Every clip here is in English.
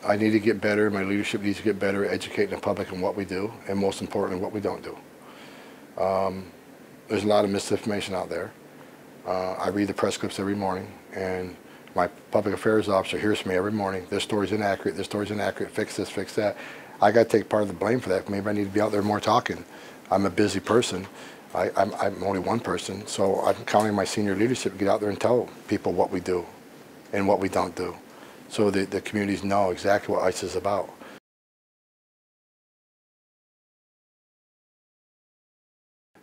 I need to get better. My leadership needs to get better at educating the public on what we do, and most importantly, what we don't do. There's a lot of misinformation out there. I read the press clips every morning, and my public affairs officer hears from me every morning. This story's inaccurate. This story's inaccurate. Fix this. Fix that. I got to take part of the blame for that. Maybe I need to be out there more talking. I'm a busy person. I'm only one person, so I'm counting on my senior leadership to get out there and tell people what we do and what we don't do, so the communities know exactly what ICE is about.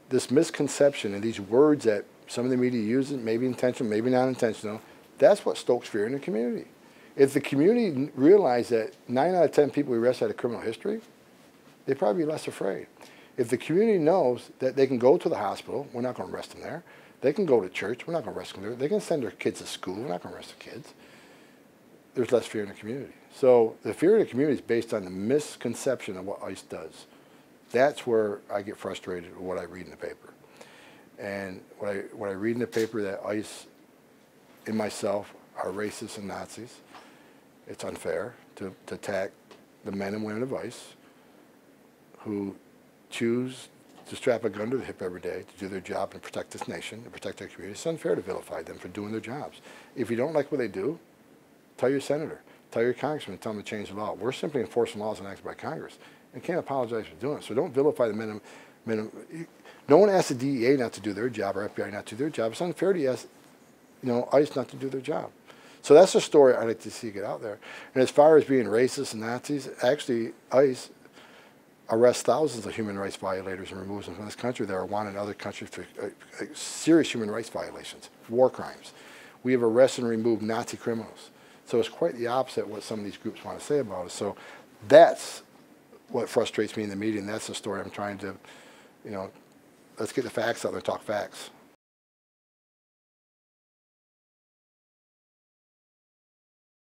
This misconception and these words that some of the media uses, maybe intentional, maybe not intentional, that's what stokes fear in the community. If the community realized that 9 out of 10 people we arrest had a criminal history, they'd probably be less afraid. If the community knows that they can go to the hospital, we're not going to arrest them there. They can go to church, we're not going to arrest them there. They can send their kids to school, we're not going to arrest the kids. There's less fear in the community. So the fear of the community is based on the misconception of what ICE does. That's where I get frustrated with what I read in the paper. And what I read in the paper that ICE and myself are racists and Nazis. It's unfair to attack the men and women of ICE who choose to strap a gun to the hip every day to do their job and protect this nation and protect their community. It's unfair to vilify them for doing their jobs. If you don't like what they do, tell your senator, tell your congressman, tell them to change the law. We're simply enforcing laws enacted by Congress and can't apologize for doing it. So don't vilify the men. No one asks the DEA not to do their job or FBI not to do their job. It's unfair to ask, ICE not to do their job. So that's the story I'd like to see get out there. And as far as being racist and Nazis, actually ICE arrests thousands of human rights violators and removes them from this country that are wanted in other countries for serious human rights violations, war crimes. We have arrested and removed Nazi criminals. So it's quite the opposite of what some of these groups want to say about us. So that's what frustrates me in the media, and that's the story I'm trying to, let's get the facts out there and talk facts.